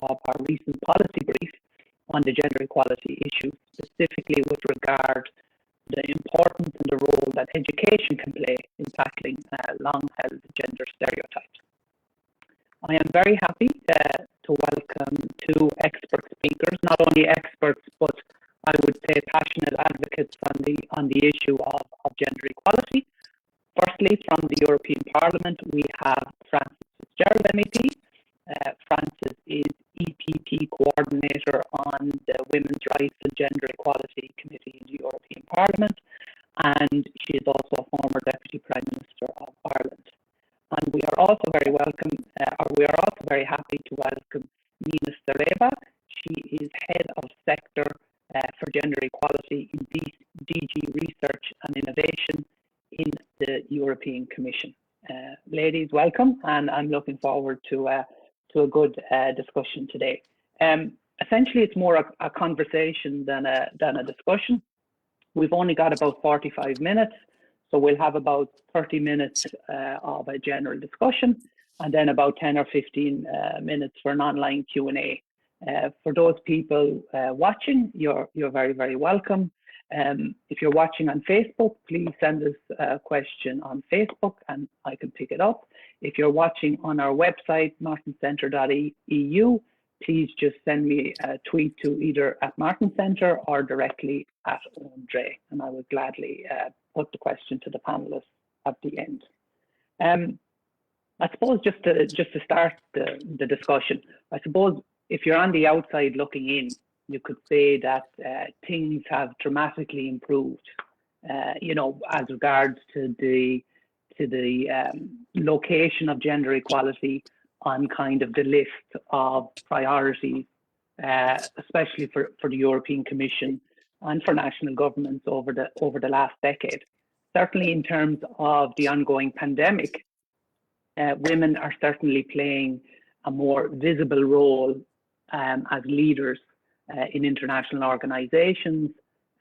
of our recent policy brief on the gender equality issue, specifically with regard to the importance and the role that education can play in tackling long-held gender stereotypes. I am very happy to welcome two expert speakers, not only experts, but I would say passionate advocates on the issue of gender equality. Firstly, from the European Parliament, we have Frances Fitzgerald MEP. Frances is EPP Coordinator on the Women's Rights and Gender Equality Committee in the European Parliament, and she is also a former Deputy Prime Minister of Ireland. And we are also very happy to welcome Nina Stareva. She is Head of Sector for Gender Equality in DG Research and Innovation in the European Commission. Ladies, welcome, and I'm looking forward to a good discussion today. Essentially, it's more a conversation than a discussion. We've only got about 45 minutes, so we'll have about 30 minutes of a general discussion, and then about 10 or 15 minutes for an online Q&A. For those people watching, you're very, very welcome. If you're watching on Facebook, please send us a question on Facebook and I can pick it up. If you're watching on our website, martenscentre.eu, please just send me a tweet to either at Martens Centre or directly at Andre, and I would gladly put the question to the panelists at the end. I suppose just to start the discussion, I suppose if you're on the outside looking in, you could say that things have dramatically improved, as regards to the location of gender equality on kind of the list of priorities, especially for the European Commission and for national governments over the last decade. Certainly in terms of the ongoing pandemic, women are certainly playing a more visible role as leaders in international organizations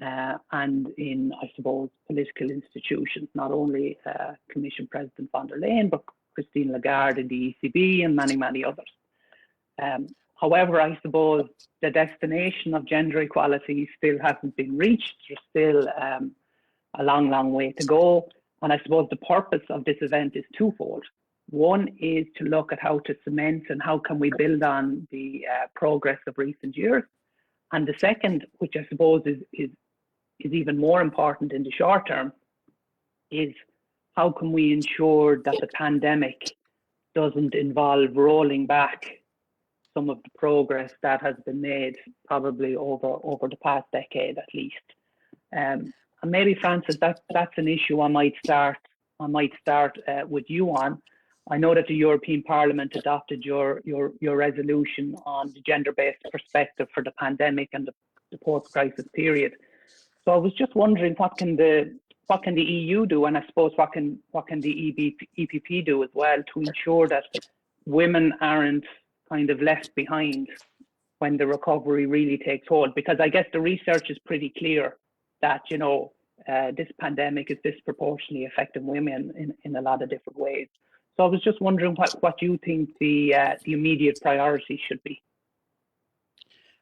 and in, I suppose, political institutions, not only Commission President von der Leyen, but Christine Lagarde in the ECB and many, many others. However, I suppose the destination of gender equality still hasn't been reached. There's still a long, long way to go. And I suppose the purpose of this event is twofold. One is to look at how to cement and how can we build on the progress of recent years. And the second, which I suppose is even more important in the short term, is how can we ensure that the pandemic doesn't involve rolling back some of the progress that has been made probably over the past decade at least. And maybe Frances, that's an issue I might start with you on. I know that the European Parliament adopted your resolution on the gender-based perspective for the pandemic and the post-crisis period. So I was just wondering, what can the EU do, and I suppose what can the EPP do as well to ensure that women aren't kind of left behind when the recovery really takes hold? Because I guess the research is pretty clear that this pandemic is disproportionately affecting women in a lot of different ways. So I was just wondering what you think the immediate priority should be.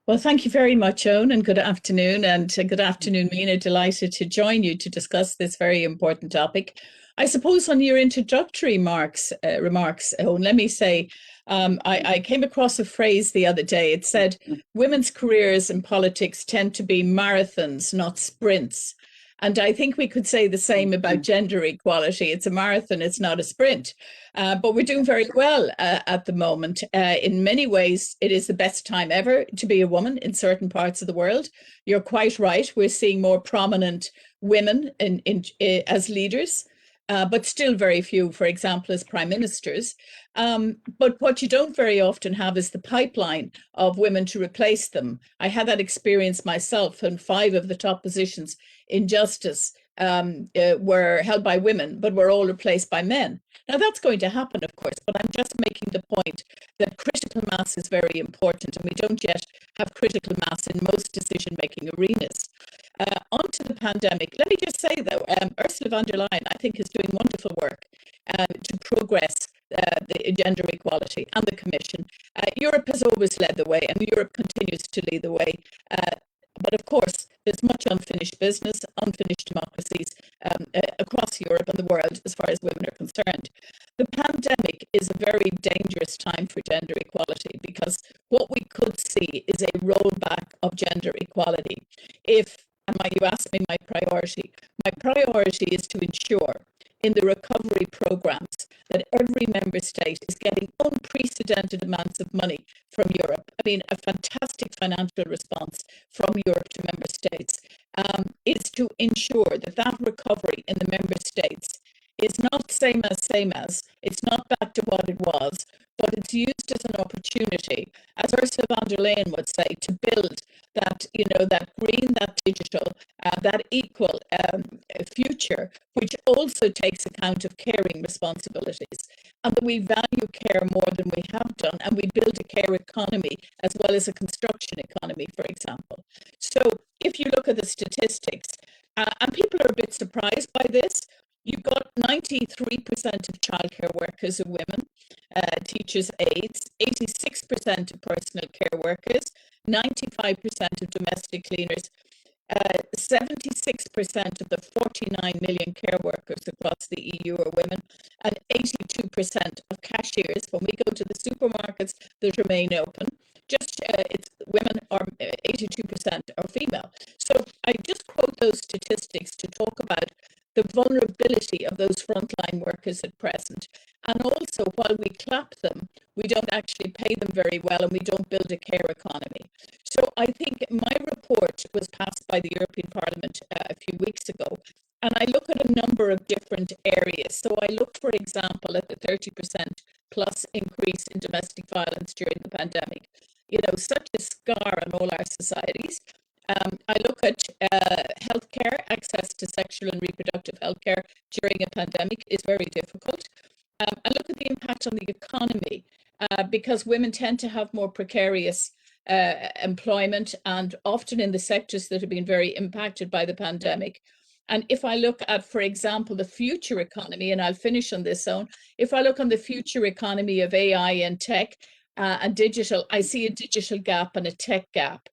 Well, thank you very much, Owen, and good afternoon. And good afternoon, Mina. Delighted to join you to discuss this very important topic. I suppose on your introductory remarks, Owen, let me say, I came across a phrase the other day. It said, women's careers in politics tend to be marathons, not sprints. And I think we could say the same about gender equality. It's a marathon, it's not a sprint. But we're doing very well at the moment. In many ways, it is the best time ever to be a woman in certain parts of the world. You're quite right. We're seeing more prominent women as leaders, but still very few, for example, as prime ministers. But what you don't very often have is the pipeline of women to replace them. I had that experience myself, and 5 of the top positions in justice were held by women, but were all replaced by men. Now that's going to happen, of course, but I'm just making the point that critical mass is very important, and we don't yet have critical mass in most decision-making arenas. On to the pandemic. Let me just say, though, Ursula von der Leyen, I think, is doing wonderful work to progress the gender equality and the Commission. Europe has always led the way, and Europe continues to lead the way. But of course, there's much unfinished business, unfinished democracies across Europe and the world as far as women are concerned. The pandemic is a very dangerous time for gender equality, because what we could see is a rollback of gender equality. You asked me my priority is to ensure in the recovery programs that every member state is getting unprecedented amounts of money from Europe. I mean, a fantastic financial response from Europe to member states is to ensure that that recovery in the member states is not same as, it's not back to what it was, but it's used as an opportunity, as Ursula von der Leyen would say, to build that, that green, that digital, that equal future, which also takes account of caring responsibilities, and that we value care more than we have done, and we build a care economy as well as a construction economy, for example. So if you look at the statistics, and people are a bit surprised by this, you've got 93% of childcare workers are women, teachers, aides, 86% of personal care workers, 95% of domestic cleaners, 76% of the 49 million care workers across the EU are women, and 82% of cashiers, when we go to the supermarkets that remain open, it's women, are 82% are female. So I just quote those statistics to talk about the vulnerability of those frontline workers at present. And also, while we clap them, we don't actually pay them very well, and we don't build a care economy. So I think my report was passed by the European Parliament a few weeks ago, and I look at a number of different areas. So I look, for example, at the 30% plus increase in domestic violence during the pandemic, such a scar on all our societies. I look at healthcare, access to sexual and reproductive healthcare during a pandemic is very difficult. I look at the impact on the economy, because women tend to have more precarious employment, and often in the sectors that have been very impacted by the pandemic. And if I look at, for example, the future economy, and I'll finish on this zone, if I look on the future economy of AI and tech and digital, I see a digital gap and a tech gap.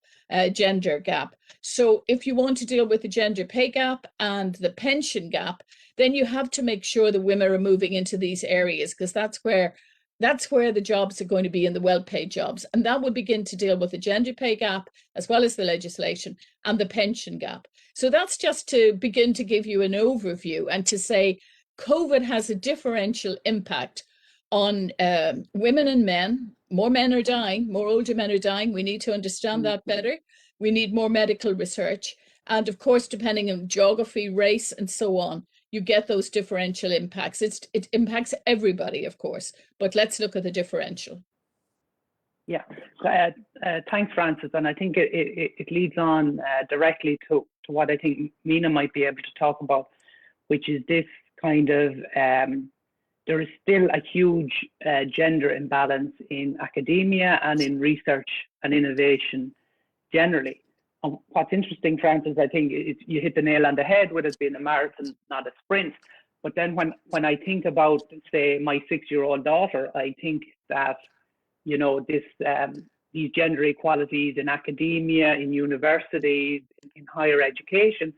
Gender gap. So if you want to deal with the gender pay gap and the pension gap, then you have to make sure that women are moving into these areas, because that's where the jobs are going to be, in the well-paid jobs. And that would begin to deal with the gender pay gap, as well as the legislation and the pension gap. So that's just to begin to give you an overview and to say COVID has a differential impact on women and men. More men are dying, more older men are dying. We need to understand that better. We need more medical research. And of course, depending on geography, race, and so on, you get those differential impacts. It impacts everybody, of course, but let's look at the differential. Yeah, thanks, Frances. And I think it leads on directly to what I think Mina might be able to talk about, which is this kind of there is still a huge gender imbalance in academia and in research and innovation generally. And what's interesting, Frances, I think you hit the nail on the head with it being a marathon, not a sprint. But then when I think about, say, my 6-year-old daughter, I think that, these gender equalities in academia, in universities, in higher education,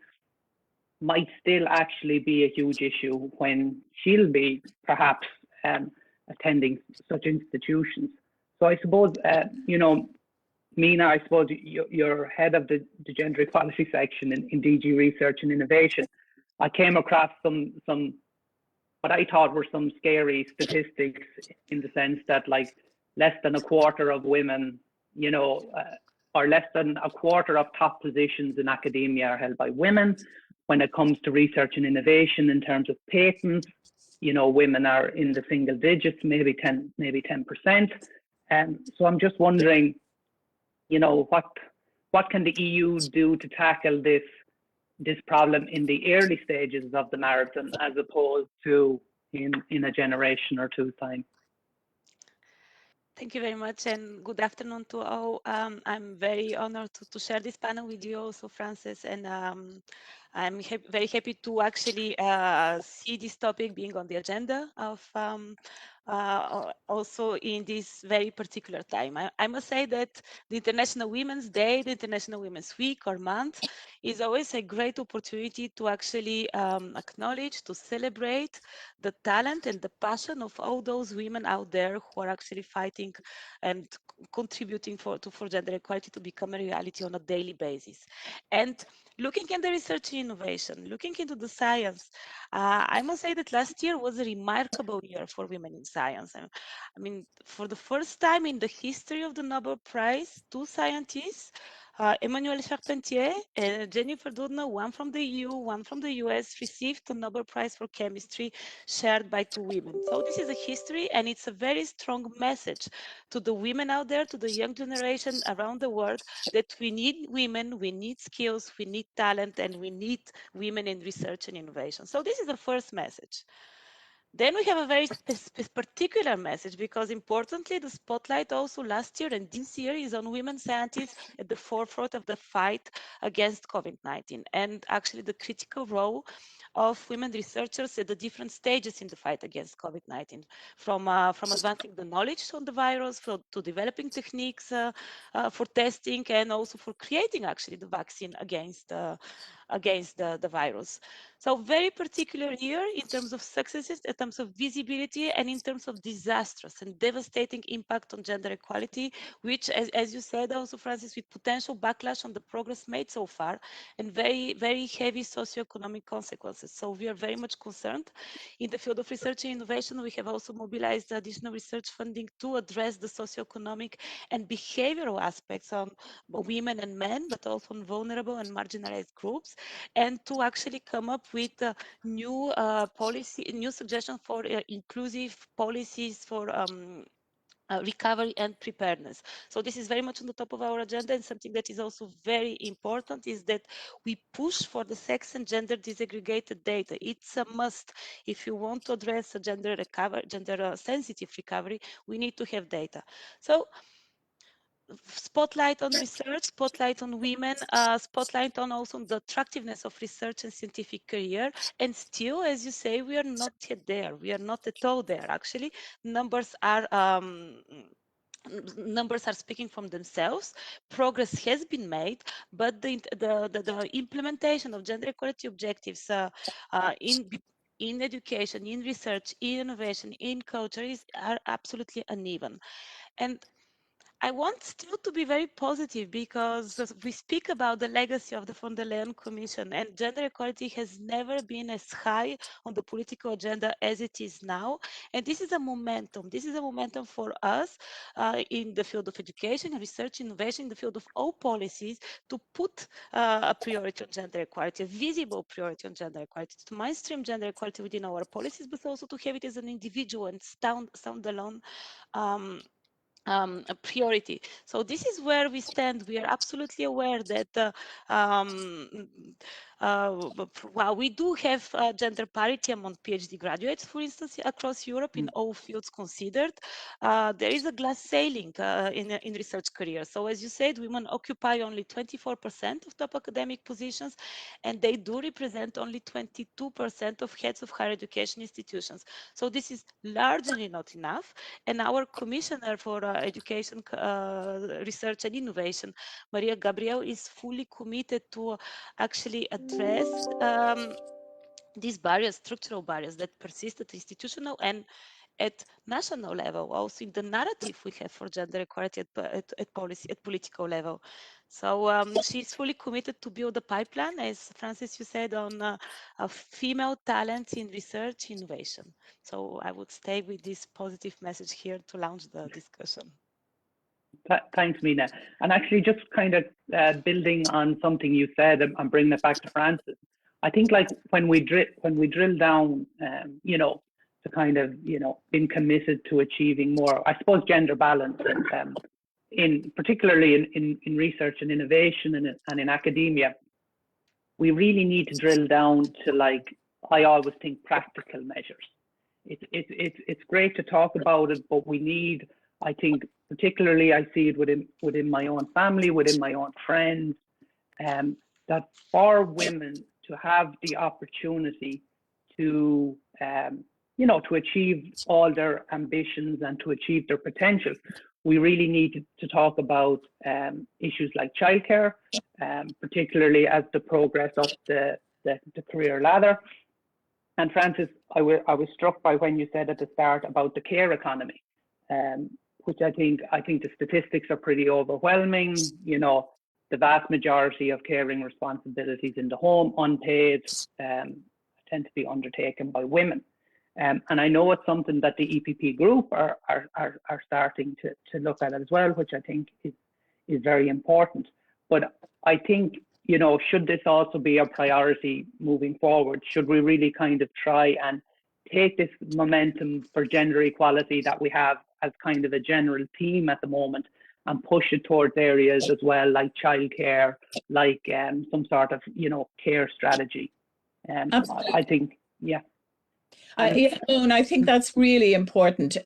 might still actually be a huge issue when she'll be perhaps attending such institutions. So I suppose, Mina, I suppose you're head of the gender equality section in DG Research and Innovation. I came across some what I thought were some scary statistics, in the sense that like less than a quarter of women, or less than a quarter of top positions in academia are held by women. When it comes to research and innovation, in terms of patents, women are in the single digits, maybe 10%. So I'm just wondering, what can the EU do to tackle this problem in the early stages of the marathon, as opposed to in a generation or two's time? Thank you very much, and good afternoon to all. I'm very honored to share this panel with you also, Frances, and I'm very happy to actually see this topic being on the agenda of also in this very particular time. I must say that the International Women's Day, the International Women's Week or month is always a great opportunity to actually acknowledge, to celebrate the talent and the passion of all those women out there who are actually fighting and contributing for gender equality to become a reality on a daily basis. And looking at the research and innovation, looking into the science, I must say that last year was a remarkable year for women in science. I mean, for the first time in the history of the Nobel Prize, two scientists, Emmanuelle Charpentier and Jennifer Doudna, one from the EU, one from the US, received the Nobel Prize for Chemistry shared by two women. So this is a history, and it's a very strong message to the women out there, to the young generation around the world, that we need women, we need skills, we need talent, and we need women in research and innovation. So this is the first message. Then we have a very particular message, because importantly, the spotlight also last year and this year is on women scientists at the forefront of the fight against COVID-19, and actually the critical role of women researchers at the different stages in the fight against COVID-19, from advancing the knowledge on the virus, to developing techniques for testing, and also for creating actually the vaccine against the virus. So very particular year in terms of successes, in terms of visibility, and in terms of disastrous and devastating impact on gender equality, which, as you said also, Francis, with potential backlash on the progress made so far, and very, very heavy socioeconomic consequences. So we are very much concerned. In the field of research and innovation, we have also mobilized additional research funding to address the socioeconomic and behavioral aspects on women and men, but also on vulnerable and marginalized groups, and to actually come up with new new suggestions for inclusive policies for recovery and preparedness. So this is very much on the top of our agenda, and something that is also very important is that we push for the sex and gender disaggregated data. It's a must. If you want to address a gender sensitive recovery, we need to have data. So spotlight on research, spotlight on women, spotlight on also the attractiveness of research and scientific career. And still, as you say, we are not yet there. We are not at all there. Actually, numbers are speaking from themselves. Progress has been made, but the implementation of gender equality objectives in education, in research, in innovation, in culture are absolutely uneven. And I want still to be very positive, because we speak about the legacy of the von der Leyen Commission, and gender equality has never been as high on the political agenda as it is now. And this is a momentum. This is a momentum for us in the field of education, research, innovation, in the field of all policies, to put a priority on gender equality, a visible priority on gender equality, to mainstream gender equality within our policies, but also to have it as an individual and standalone a priority. So this is where we stand. We are absolutely aware that while we do have gender parity among PhD graduates, for instance, across Europe in all fields considered, there is a glass ceiling in research careers. So as you said, women occupy only 24% of top academic positions, and they do represent only 22% of heads of higher education institutions. So this is largely not enough. And our commissioner for education, research and innovation, Maria Gabriel, is fully committed to actually address these barriers, structural barriers that persist at institutional and at national level, also in the narrative we have for gender equality at political level. So she's fully committed to build a pipeline, as Francis, you said, on female talent in research innovation. So I would stay with this positive message here to launch the discussion. Thanks, Mina. And actually, just kind of building on something you said and bringing it back to Francis, I think like when we drill down, you know, to kind of, you know, being committed to achieving more, I suppose, gender balance, in particularly in research and innovation and in academia, we really need to drill down to, like, I always think, practical measures. It's great to talk about it, but we need, I think, particularly I see it within my own family, within my own friends, that for women to have the opportunity to, to achieve all their ambitions and to achieve their potential, we really need to talk about issues like childcare, particularly as the progress up the career ladder. And Francis, I was struck by when you said at the start about the care economy, which I think the statistics are pretty overwhelming. The vast majority of caring responsibilities in the home, unpaid, tend to be undertaken by women. And I know it's something that the EPP group are starting to look at as well, which I think is very important. But I think, should this also be a priority moving forward? Should we really kind of try and take this momentum for gender equality that we have as kind of a general theme at the moment and push it towards areas as well, like childcare, like some sort of, care strategy? I think, yeah. And I think that's really important.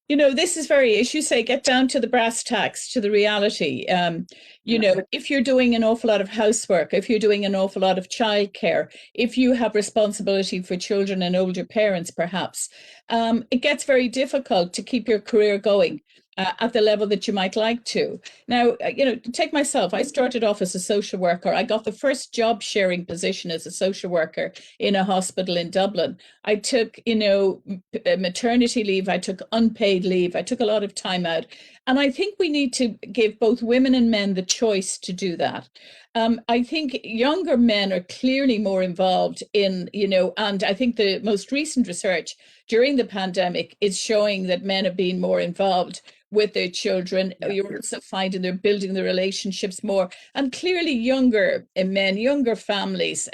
This is very, as you say, get down to the brass tacks, to the reality. If you're doing an awful lot of housework, if you're doing an awful lot of childcare, if you have responsibility for children and older parents, perhaps, it gets very difficult to keep your career going at the level that you might like to. Now, take myself, I started off as a social worker. I got the first job sharing position as a social worker in a hospital in Dublin. I took, maternity leave, I took unpaid leave, I took a lot of time out. And I think we need to give both women and men the choice to do that. I think younger men are clearly more involved in, and I think the most recent research during the pandemic is showing that men have been more involved with their children. You're also finding they're building the relationships more, and clearly younger men, younger families,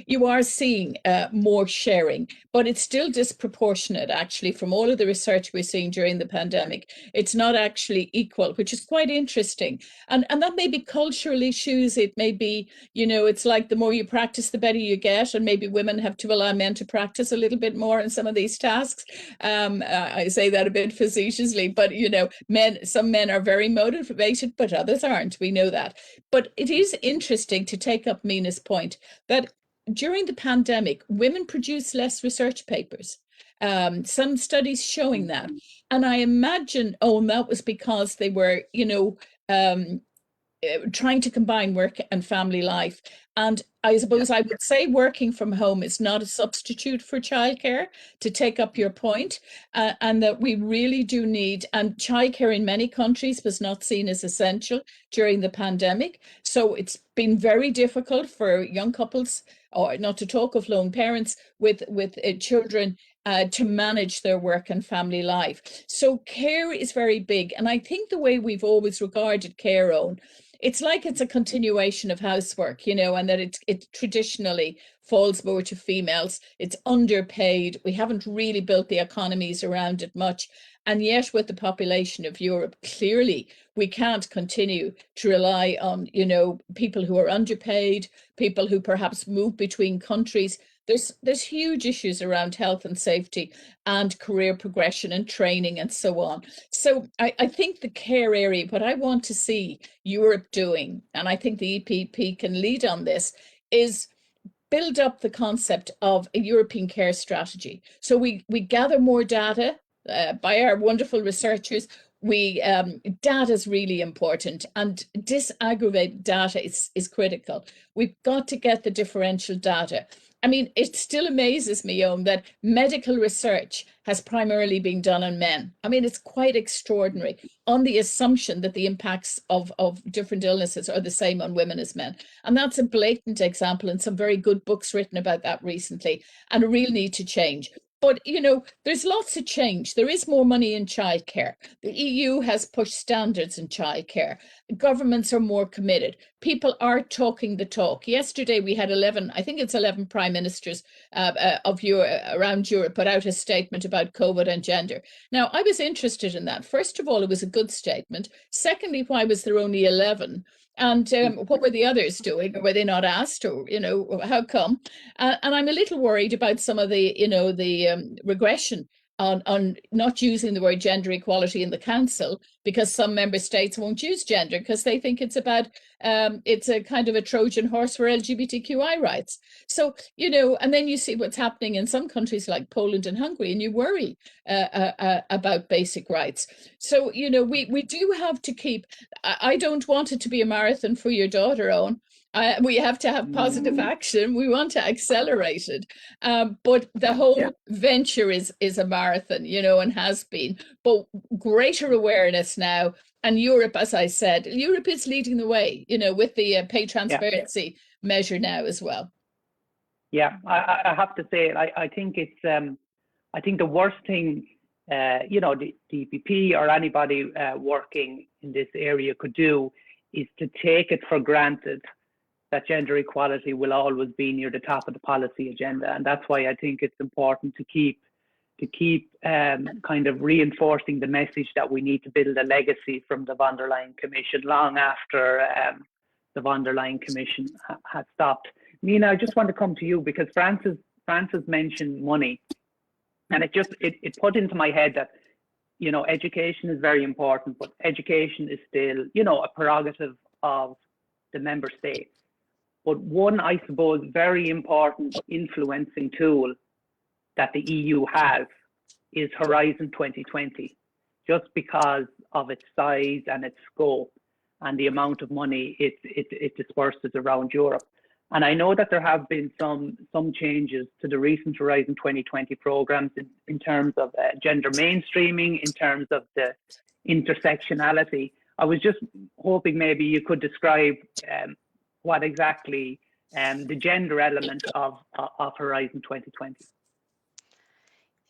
you are seeing more sharing, but it's still disproportionate actually from all of the research we're seeing during the pandemic. It's not actually equal, which is quite interesting. And that may be cultural issues. It may be, it's like the more you practice, the better you get. And maybe women have to allow men to practice a little bit more in some of these tasks. I say that a bit facetiously, but, some men are very motivated, but others aren't. We know that. But it is interesting to take up Mina's point that during the pandemic, women produce less research papers. Some studies showing that. And I imagine, that was because they were, trying to combine work and family life. And I suppose I would say working from home is not a substitute for childcare, to take up your point, and that we really do need, and childcare in many countries was not seen as essential during the pandemic. So it's been very difficult for young couples, or not to talk of lone parents with children, to manage their work and family life. So care is very big. And I think the way we've always regarded care, it's like it's a continuation of housework, and that it traditionally falls more to females. It's underpaid. We haven't really built the economies around it much. And yet with the population of Europe, clearly we can't continue to rely on, people who are underpaid, people who perhaps move between countries. There's huge issues around health and safety and career progression and training and so on. So I think the care area, what I want to see Europe doing, and I think the EPP can lead on this, is build up the concept of a European care strategy. So we gather more data by our wonderful researchers. Data is really important, and disaggregated data is critical. We've got to get the differential data. I mean, it still amazes me, that medical research has primarily been done on men. I mean, it's quite extraordinary, on the assumption that the impacts of different illnesses are the same on women as men. And that's a blatant example, and some very good books written about that recently, and a real need to change. But, there's lots of change. There is more money in childcare. The EU has pushed standards in childcare. Governments are more committed. People are talking the talk. Yesterday, we had 11 prime ministers around Europe put out a statement about COVID and gender. Now, I was interested in that. First of all, it was a good statement. Secondly, why was there only 11? And what were the others doing? Or were they not asked? Or, how come? And I'm a little worried about some of the, the regression on not using the word gender equality in the council, because some member states won't use gender because they think it's about it's a kind of a Trojan horse for LGBTQI rights. So, you know, and then you see what's happening in some countries like Poland and Hungary, and you worry about basic rights. So, you know, we do have to keep, I don't want it to be a marathon for your daughter, Owen. We have to have positive action. We want to accelerate it. But the whole venture is a marathon, you know, and has been. But greater awareness now. And Europe, as I said, Europe is leading the way, you know, with the pay transparency measure now as well. Yeah, I have to say, I think it's, I think the worst thing, you know, the EPP or anybody working in this area could do is to take it for granted that gender equality will always be near the top of the policy agenda. And that's why I think it's important to keep kind of reinforcing the message that we need to build a legacy from the von der Leyen Commission long after the von der Leyen Commission had stopped. Mina, I just want to come to you because Francis mentioned money, and it put into my head that, you know, education is very important, but education is still, you know, a prerogative of the member states. But one, I suppose, very important influencing tool that the EU has is Horizon 2020, just because of its size and its scope and the amount of money it disperses around Europe. And I know that there have been some changes to the recent Horizon 2020 programs in terms of gender mainstreaming, in terms of the intersectionality. I was just hoping maybe you could describe what exactly the gender element of Horizon 2020.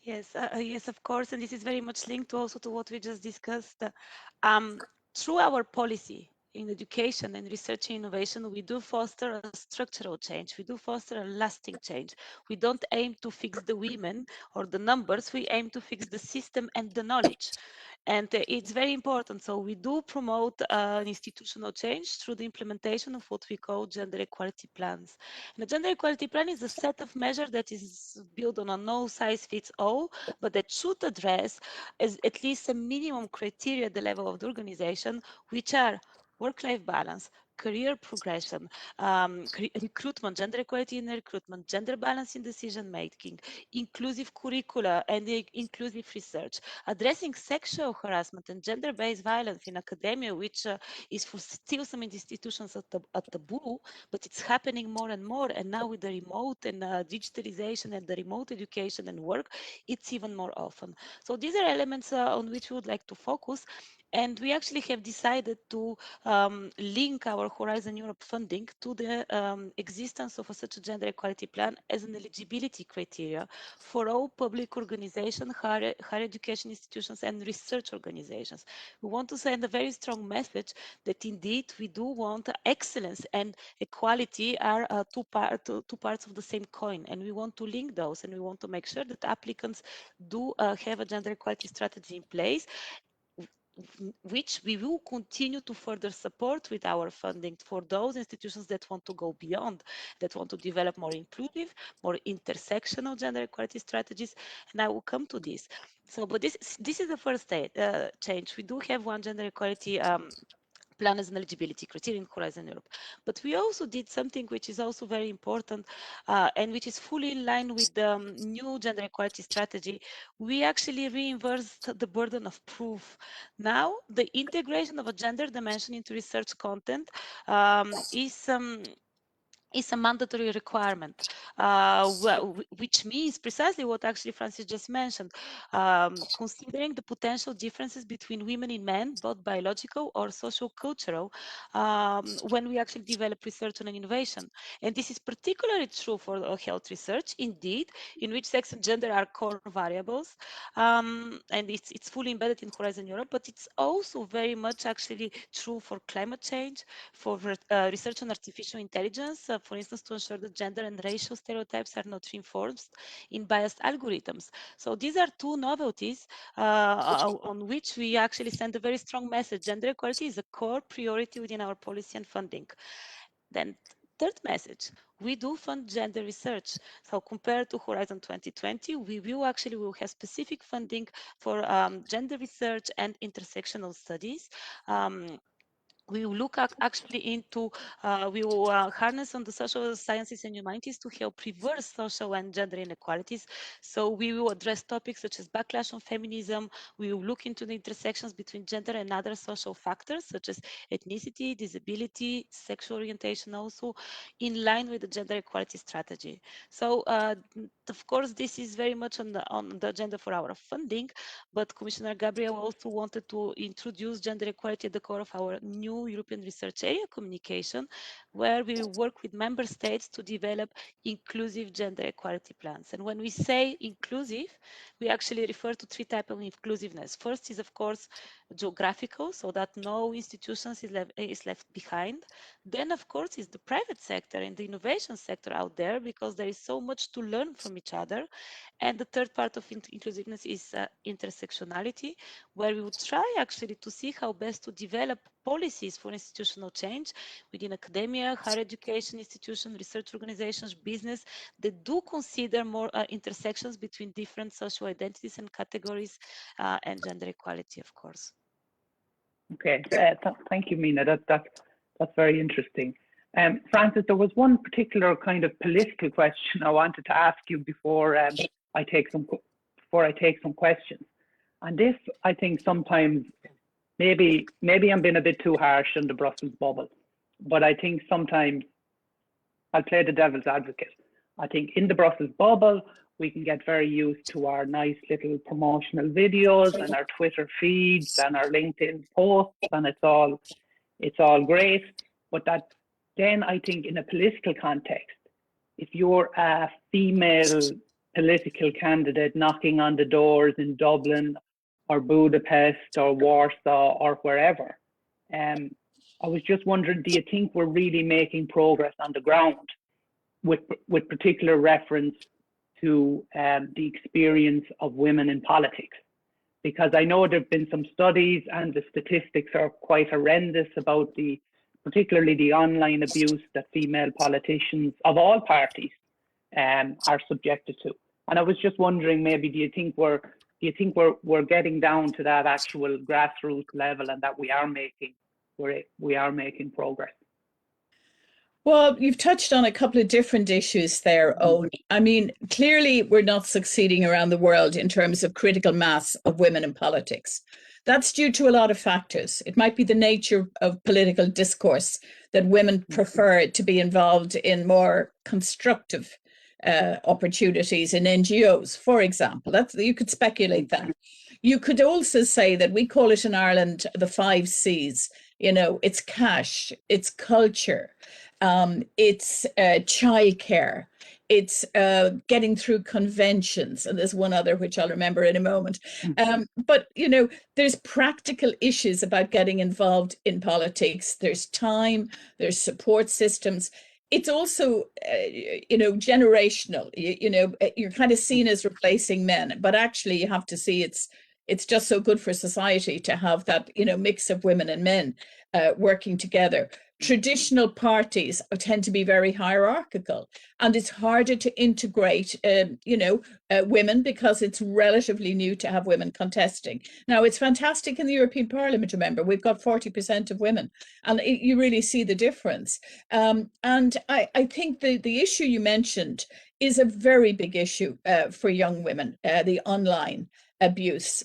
Yes, yes, of course, and this is very much linked also to what we just discussed. Through our policy in education and research and innovation, we do foster a structural change. We do foster a lasting change. We don't aim to fix the women or the numbers. We aim to fix the system and the knowledge. And it's very important. So we do promote an institutional change through the implementation of what we call gender equality plans. And a gender equality plan is a set of measures that is built on a no size fits all, but that should address as at least a minimum criteria at the level of the organization, which are work-life balance, career progression, recruitment, gender equality in recruitment, gender balance in decision making, inclusive curricula and inclusive research, addressing sexual harassment and gender-based violence in academia, which is for still some institutions a taboo, but it's happening more and more. And now with the remote and digitalization and the remote education and work, it's even more often. So these are elements on which we would like to focus. And we actually have decided to link our Horizon Europe funding to the existence of such a gender equality plan as an eligibility criteria for all public organizations, higher education institutions, and research organizations. We want to send a very strong message that indeed we do want excellence and equality are two parts of the same coin, and we want to link those, and we want to make sure that applicants do have a gender equality strategy in place, which we will continue to further support with our funding for those institutions that want to go beyond, that want to develop more inclusive, more intersectional gender equality strategies. And I will come to this. So, but this is the first change. We do have one gender equality plan as an eligibility criteria in Horizon Europe. But we also did something which is also very important and which is fully in line with the new gender equality strategy. We actually reimbursed the burden of proof. Now, the integration of a gender dimension into research content is a mandatory requirement, which means precisely what actually Francis just mentioned, considering the potential differences between women and men, both biological or social cultural, when we actually develop research and innovation. And this is particularly true for health research, indeed, in which sex and gender are core variables. And it's fully embedded in Horizon Europe, but it's also very much actually true for climate change, for research on artificial intelligence, for instance, to ensure that gender and racial stereotypes are not reinforced in biased algorithms. So these are two novelties on which we actually send a very strong message. Gender equality is a core priority within our policy and funding. Then Third message, we do fund gender research. So compared to Horizon 2020, we will have specific funding for gender research and intersectional studies. We will look actually into, we will harness on the social sciences and humanities to help reverse social and gender inequalities. So we will address topics such as backlash on feminism. We will look into the intersections between gender and other social factors such as ethnicity, disability, sexual orientation, also in line with the gender equality strategy. So of course, this is very much on the agenda for our funding, but Commissioner Gabriel also wanted to introduce gender equality at the core of our new European Research Area communication, where we will work with member states to develop inclusive gender equality plans. And when we say inclusive, we actually refer to three types of inclusiveness. First is, of course, geographical, so that no institutions is left behind. Then, of course, is the private sector and the innovation sector out there, because there is so much to learn from each other. And the third part of inclusiveness is intersectionality, where we would try actually to see how best to develop policies for institutional change within academia, higher education institutions, research organizations, business, that do consider more intersections between different social identities and categories, and gender equality, of course. Okay, thank you, Mina. That's very interesting. Francis, there was one particular kind of political question I wanted to ask you before I take some questions. And this, I think, sometimes maybe I'm being a bit too harsh on the Brussels bubble, but I think sometimes I'll play the devil's advocate. I think in the Brussels bubble, we can get very used to our nice little promotional videos and our Twitter feeds and our LinkedIn posts, and it's all great. But that then, I think, in a political context, if you're a female political candidate knocking on the doors in Dublin or Budapest or Warsaw or wherever, I was just wondering, do you think we're really making progress on the ground with particular reference to the experience of women in politics? Because I know there have been some studies and the statistics are quite horrendous about particularly the online abuse that female politicians of all parties are subjected to. And I was just wondering, maybe do you think we're getting down to that actual grassroots level, and that we are making progress? Well, you've touched on a couple of different issues there, Owen. I mean, clearly we're not succeeding around the world in terms of critical mass of women in politics. That's due to a lot of factors. It might be the nature of political discourse, that women prefer to be involved in more constructive opportunities in NGOs, for example. You could speculate that. You could also say that we call it in Ireland the 5 C's. You know, it's cash, it's culture, it's childcare, it's getting through conventions, and there's one other which I'll remember in a moment. But, you know, there's practical issues about getting involved in politics. There's time, there's support systems. It's also, you know, generational. You know, you're kind of seen as replacing men, but actually you have to see it's just so good for society to have that, you know, mix of women and men working together. Traditional parties tend to be very hierarchical, and it's harder to integrate, you know, women, because it's relatively new to have women contesting. Now, it's fantastic in the European Parliament, remember, we've got 40% of women, and you really see the difference. And I think the issue you mentioned is a very big issue for young women, the online abuse.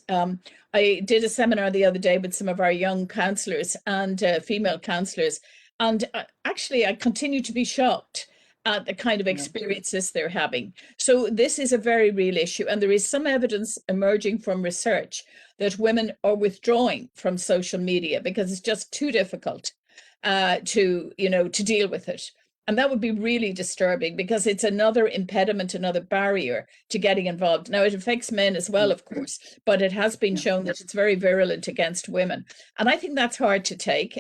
I did a seminar the other day with some of our young councillors and female councillors, and actually I continue to be shocked at the kind of experiences they're having. So this is a very real issue, and there is some evidence emerging from research that women are withdrawing from social media because it's just too difficult to deal with it. And that would be really disturbing, because it's another impediment, another barrier to getting involved. Now, it affects men as well, of course, but it has been shown that it's very virulent against women. And I think that's hard to take.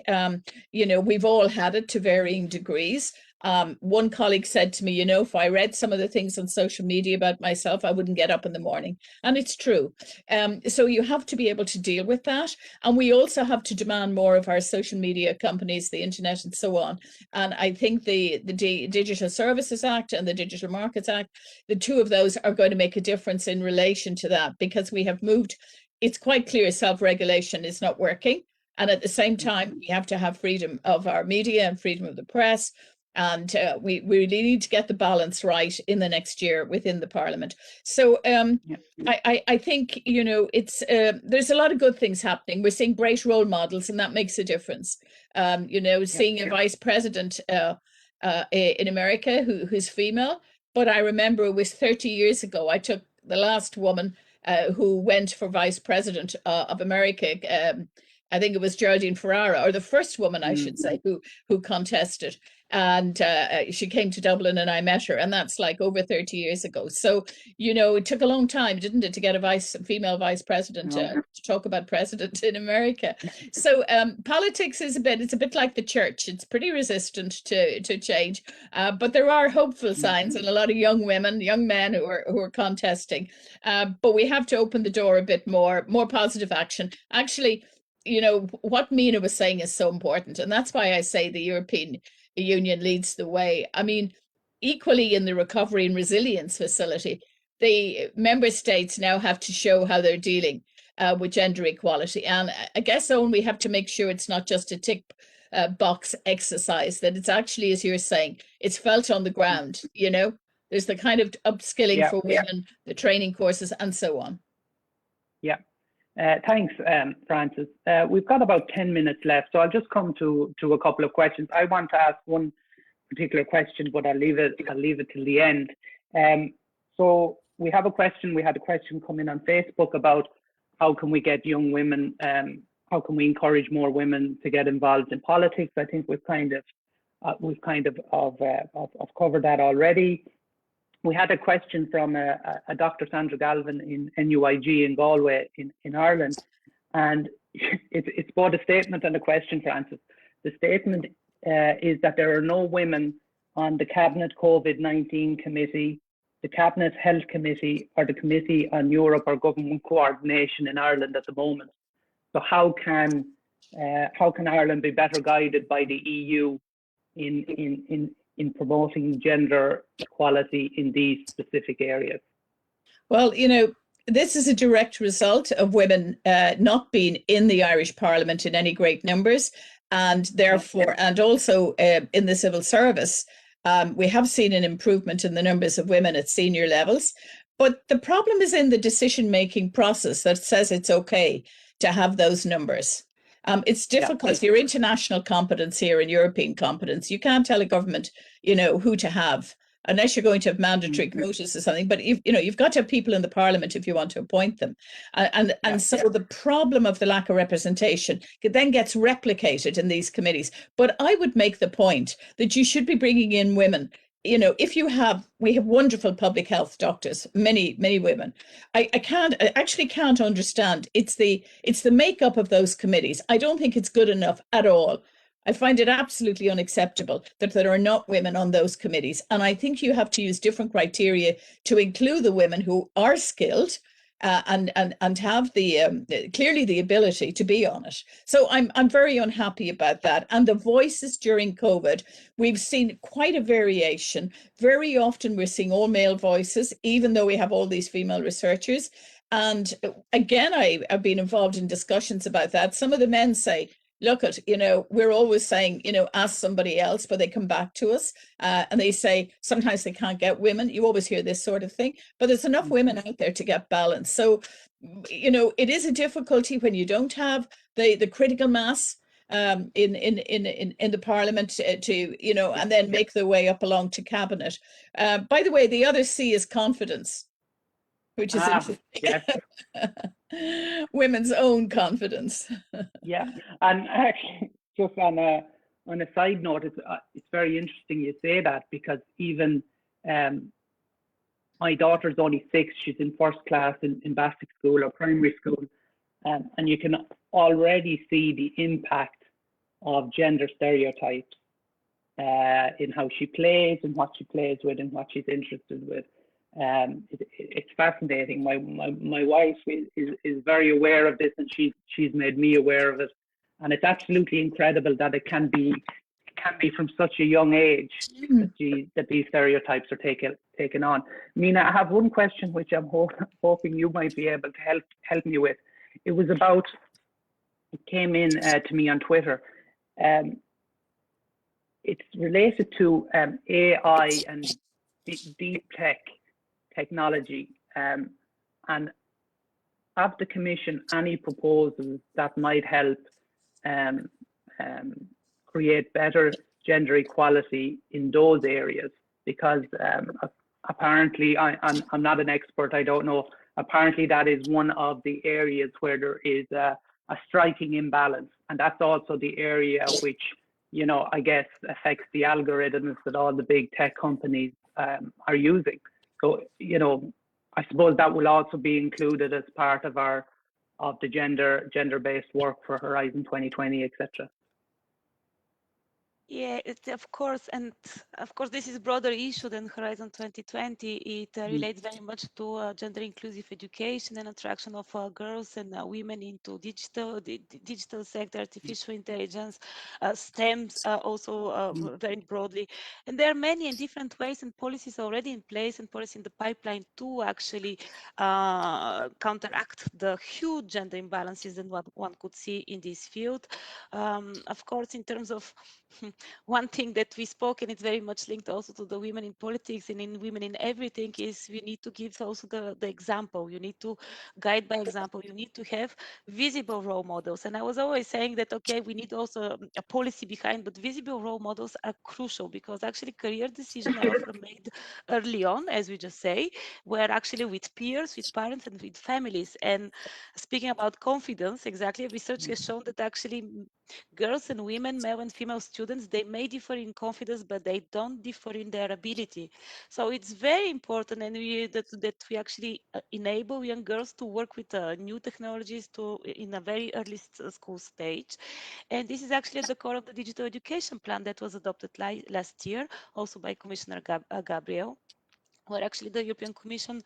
You know, we've all had it to varying degrees. One colleague said to me, you know, if I read some of the things on social media about myself, I wouldn't get up in the morning. And it's true. So you have to be able to deal with that. And we also have to demand more of our social media companies, the internet and so on. And I think the Digital Services Act and the Digital Markets Act, the two of those are going to make a difference in relation to that, because we have moved. It's quite clear self-regulation is not working. And at the same time, we have to have freedom of our media and freedom of the press. And we really need to get the balance right in the next year within the Parliament. So I think, you know, it's there's a lot of good things happening. We're seeing great role models, and that makes a difference. You know, seeing a vice president in America who's female. But I remember it was 30 years ago. I took the last woman who went for vice president of America. I think it was Geraldine Ferrara, or the first woman, I should say, who contested. And she came to Dublin and I met her, and that's like over 30 years ago. So, you know, it took a long time, didn't it, to get a female vice president to talk about president in America. So politics is it's a bit like the church. It's pretty resistant to change, but there are hopeful signs, and a lot of young women, young men who are contesting. But we have to open the door a bit more positive action. Actually, you know, what Mina was saying is so important, and that's why I say the European Union leads the way. I mean, equally in the Recovery and Resilience Facility, the member states now have to show how they're dealing with gender equality. And I guess, Owen, we have to make sure it's not just a tick box exercise, that it's actually, as you're saying, it's felt on the ground. You know, there's the kind of upskilling for women, the training courses, and so on. Yeah. Thanks, Frances. We've got about 10 minutes left, so I'll just come to a couple of questions. I want to ask one particular question, but I'll leave it till the end. So we have a question. We had a question come in on Facebook about how can we get young women, how can we encourage more women to get involved in politics? I think we've kind of covered that already. We had a question from a Dr. Sandra Galvin in NUIG in Galway in Ireland, and it's both a statement and a question, Frances. The statement is that there are no women on the Cabinet COVID-19 Committee, the Cabinet Health Committee, or the Committee on Europe or Government Coordination in Ireland at the moment. So how can Ireland be better guided by the EU in promoting gender equality in these specific areas? Well, you know, this is a direct result of women not being in the Irish Parliament in any great numbers, and therefore, and also in the civil service, we have seen an improvement in the numbers of women at senior levels. But the problem is in the decision-making process that says it's okay to have those numbers. It's difficult. Your international competence here and European competence, you can't tell a government, you know, who to have unless you're going to have mandatory quotas or something. But you've got to have people in the Parliament if you want to appoint them, so the problem of the lack of representation then gets replicated in these committees. But I would make the point that you should be bringing in women. You know, we have wonderful public health doctors, many women. I actually can't understand. It's the makeup of those committees. I don't think it's good enough at all. I find it absolutely unacceptable that there are not women on those committees. And I think you have to use different criteria to include the women who are skilled and have clearly the ability to be on it. So I'm very unhappy about that. And the voices during COVID, we've seen quite a variation. Very often we're seeing all male voices, even though we have all these female researchers. And again, I've been involved in discussions about that. Some of the men say, look, we're always saying, ask somebody else, but they come back to us and they say sometimes they can't get women. You always hear this sort of thing, but there's enough women out there to get balance. So, it is a difficulty when you don't have the critical mass in the Parliament to and then make their way up along to cabinet. By the way, the other C is confidence, which is interesting. Yes. Women's own confidence. Yeah, and actually, just on a side note, it's very interesting you say that, because even my daughter's only 6; she's in first class in basic school or primary school, and you can already see the impact of gender stereotypes in how she plays and what she plays with and what she's interested with. It's fascinating. My wife is very aware of this, and she's made me aware of it. And it's absolutely incredible that it can be from such a young age that these stereotypes are taken on. Mina, I have one question which I'm hoping you might be able to help me with. It came in to me on Twitter. It's related to AI and deep technology. And have the Commission any proposals that might help create better gender equality in those areas? Because apparently, I'm not an expert, I don't know. Apparently, that is one of the areas where there is a striking imbalance. And that's also the area which, you know, I guess affects the algorithms that all the big tech companies are using. So, you know, I suppose that will also be included as part of the gender-based work for Horizon 2020, etc. Yeah, of course, and of course, this is a broader issue than Horizon 2020. It relates very much to gender inclusive education and attraction of girls and women into the digital sector, artificial intelligence, STEM, also very broadly. And there are many and different ways and policies already in place and policies in the pipeline to actually counteract the huge gender imbalances and what one could see in this field. Of course, in terms of one thing that we spoke, and it's very much linked also to the women in politics and in women in everything, is we need to give also the example. You need to guide by example. You need to have visible role models. And I was always saying that, okay, we need also a policy behind, but visible role models are crucial because actually career decisions are often made early on, as we just say, where actually with peers, with parents, and with families. And speaking about confidence, exactly, research has shown that actually girls and women, male and female students, they may differ in confidence, but they don't differ in their ability. So it's very important, and that we actually enable young girls to work with new technologies in a very early school stage. And this is actually at the core of the digital education plan that was adopted last year, also by Commissioner Gabriel, where actually the European Commission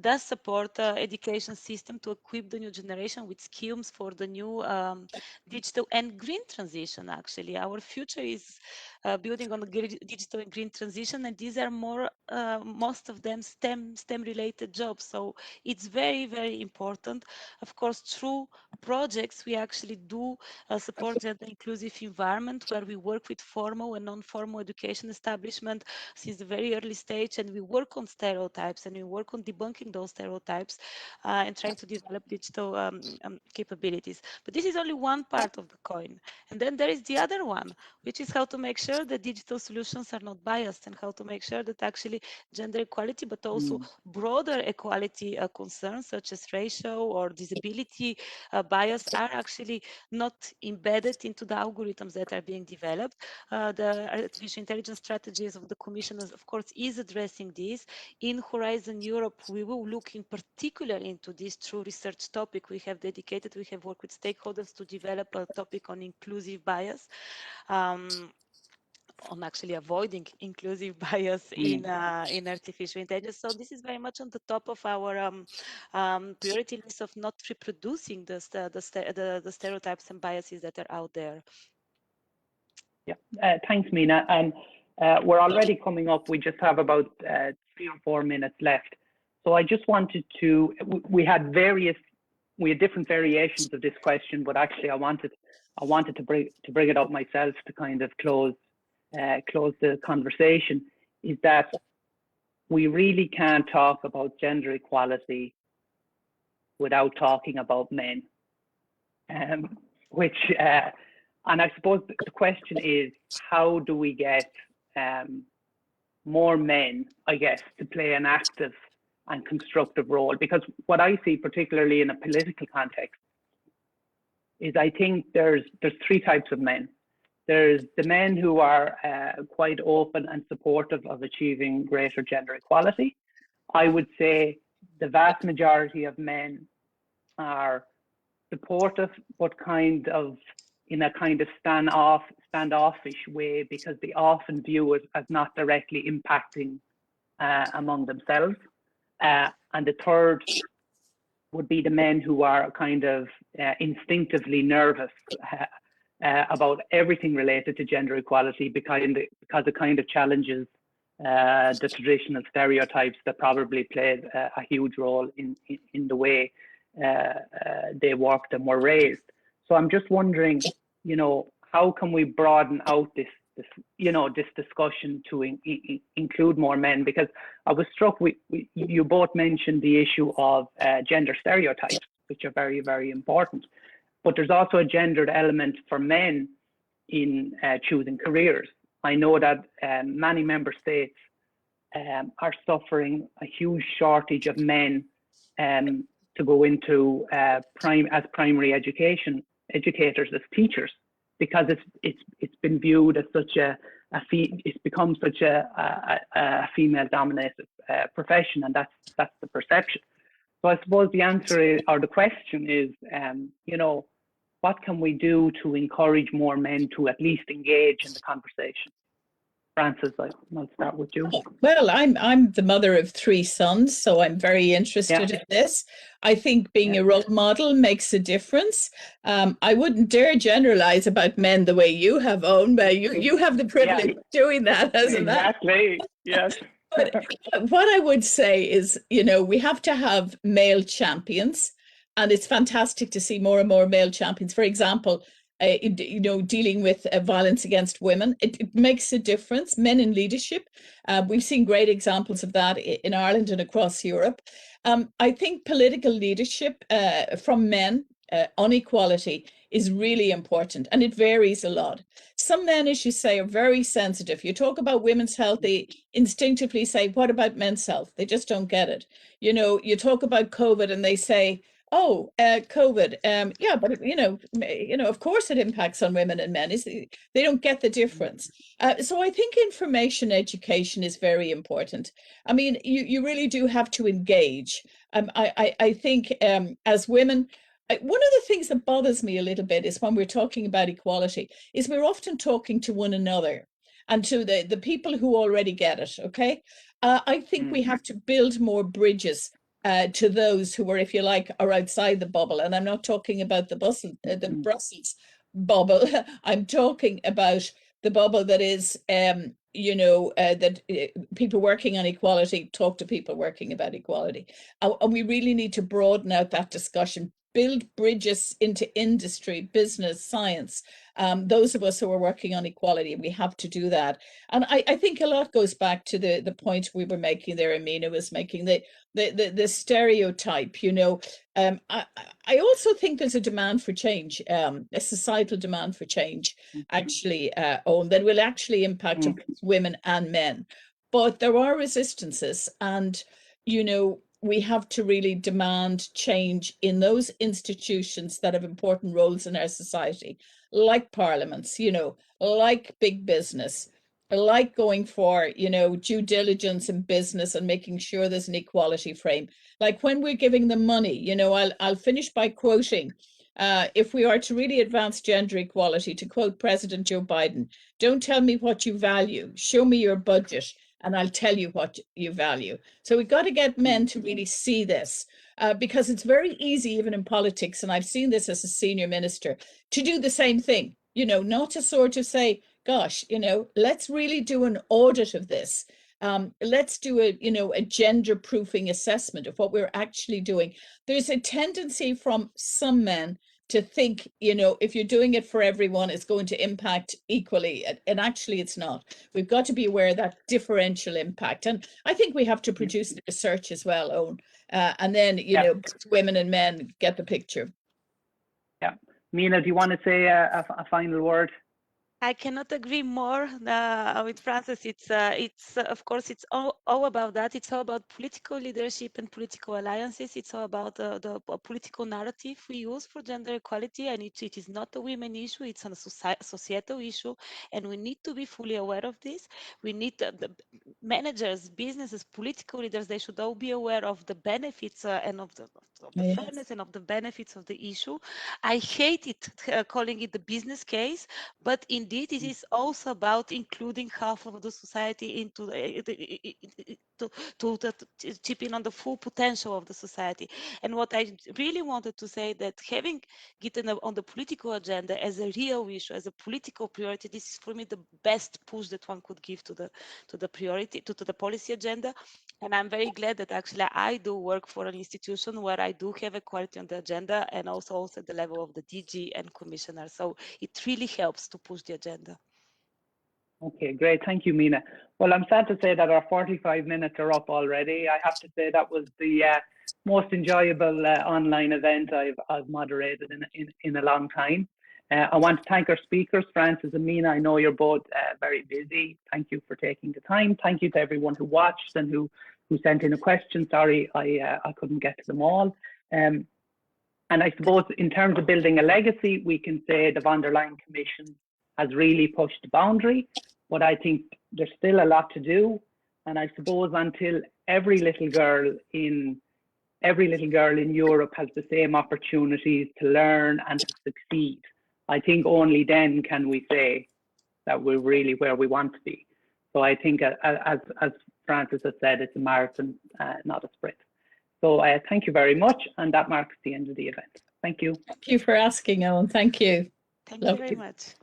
does support the education system to equip the new generation with skills for the new digital and green transition. Actually, our future is building on the digital and green transition, and these are most of them STEM related jobs. So it's very, very important. Of course, through projects, we actually do support gender inclusive environment where we work with formal and non-formal education establishment since the very early stage, and we work on stereotypes and we work on debunking those stereotypes and trying to develop digital capabilities. But this is only one part of the coin. And then there is the other one, which is how to make sure that digital solutions are not biased and how to make sure that actually gender equality, but also broader equality concerns such as racial or disability bias are actually not embedded into the algorithms that are being developed. The artificial intelligence strategies of the Commission, of course, is addressing this. In Horizon Europe, we will look in particular into this through research topic. We have worked with stakeholders to develop a topic on inclusive bias. On actually avoiding inclusive bias in artificial intelligence. So this is very much on the top of our priority list of not reproducing the stereotypes and biases that are out there. Yeah, thanks, Mina. And we're already coming up. We just have about 3 or 4 minutes left. So I just wanted to. We had different variations of this question, but actually I wanted to bring it up myself to kind of close the conversation. Is that we really can't talk about gender equality without talking about men, which. And I suppose the question is, how do we get more men, I guess, to play an active and constructive role? Because what I see, particularly in a political context, is I think there's 3 types of men. There's the men who are quite open and supportive of achieving greater gender equality. I would say the vast majority of men are supportive, but in a kind of standoffish way because they often view it as not directly impacting among themselves. And the third would be the men who are kind of instinctively nervous about everything related to gender equality because it kind of challenges the traditional stereotypes that probably played a huge role in the way they worked and were raised. So I'm just wondering, how can we broaden out this discussion to include more men? Because I was struck, you both mentioned the issue of gender stereotypes, which are very, very important. But there's also a gendered element for men in choosing careers. I know that many member states are suffering a huge shortage of men to go into as primary educators, as teachers, because it's been viewed as such it's become such a female-dominated profession, and that's the perception. So I suppose the answer or the question is, what can we do to encourage more men to at least engage in the conversation? Frances, I'll start with you. Well, I'm the mother of 3 sons, so I'm very interested in this. I think being a role model makes a difference. I wouldn't dare generalize about men the way you have, Owen, but you have the privilege of doing that as a man. Exactly, yes. But what I would say is, we have to have male champions, and it's fantastic to see more and more male champions. For example, dealing with violence against women, it makes a difference. Men in leadership, we've seen great examples of that in Ireland and across Europe. I think political leadership from men on equality is really important, and it varies a lot. Some men, as you say, are very sensitive. You talk about women's health, they instinctively say, what about men's health? They just don't get it. You talk about COVID and they say, oh, COVID, yeah, but of course it impacts on women and men. They don't get the difference. So I think information education is very important. I mean, you really do have to engage. I think as women, one of the things that bothers me a little bit is when we're talking about equality, is we're often talking to one another and to the people who already get it, okay? I think we have to build more bridges to those who are, if you like, are outside the bubble. And I'm not talking about the Brussels bubble. I'm talking about the bubble that is, that people working on equality talk to people working about equality. And we really need to broaden out that discussion, build bridges into industry, business, science. Those of us who are working on equality, we have to do that. And I think a lot goes back to the point we were making there, Amina was making, the stereotype, I also think there's a demand for change, a societal demand for change, actually, Owen, that will actually impact women and men. But there are resistances, and, we have to really demand change in those institutions that have important roles in our society, like parliaments, like big business, like going for, due diligence in business and making sure there's an equality frame. Like when we're giving them money, I'll finish by quoting, if we are to really advance gender equality, to quote President Joe Biden, don't tell me what you value, show me your budget, and I'll tell you what you value. So we've got to get men to really see this, because it's very easy, even in politics, and I've seen this as a senior minister, to do the same thing, not to sort of say, gosh, let's really do an audit of this. Let's do a gender proofing assessment of what we're actually doing. There's a tendency from some men to think, if you're doing it for everyone, it's going to impact equally. And actually it's not. We've got to be aware of that differential impact. And I think we have to produce the research as well, Owen. And then, women and men get the picture. Yeah. Mina, do you want to say a final word? I cannot agree more with Frances. It's of course, it's all about that. It's all about political leadership and political alliances. It's all about the political narrative we use for gender equality, and it is not a women issue. It's a societal issue, and we need to be fully aware of this. We need the managers, businesses, political leaders. They should all be aware of the benefits and of the the fairness and of the benefits of the issue. I hate it calling it the business case, but indeed it is also about including half of the society into to chip in on the full potential of the society. And what I really wanted to say that having it on the political agenda as a real issue, as a political priority, this is for me the best push that one could give to the priority, to the policy agenda. And I'm very glad that actually I do work for an institution where I do have equality on the agenda, and also at the level of the DG and commissioner. So it really helps to push the agenda. Okay, great. Thank you, Mina. Well, I'm sad to say that our 45 minutes are up already. I have to say that was the most enjoyable online event I've moderated in a long time. I want to thank our speakers, Frances and Mina. I know you're both very busy. Thank you for taking the time. Thank you to everyone who watched and who sent in a question. Sorry, I couldn't get to them all. And I suppose in terms of building a legacy, we can say the von der Leyen Commission has really pushed the boundary, but I think there's still a lot to do. And I suppose until every little girl in Europe has the same opportunities to learn and to succeed, I think only then can we say that we're really where we want to be. So I think, as Frances has said, it's a marathon, not a sprint. So thank you very much, and that marks the end of the event. Thank you. Thank you for asking, Owen. Thank you. Thank you very much.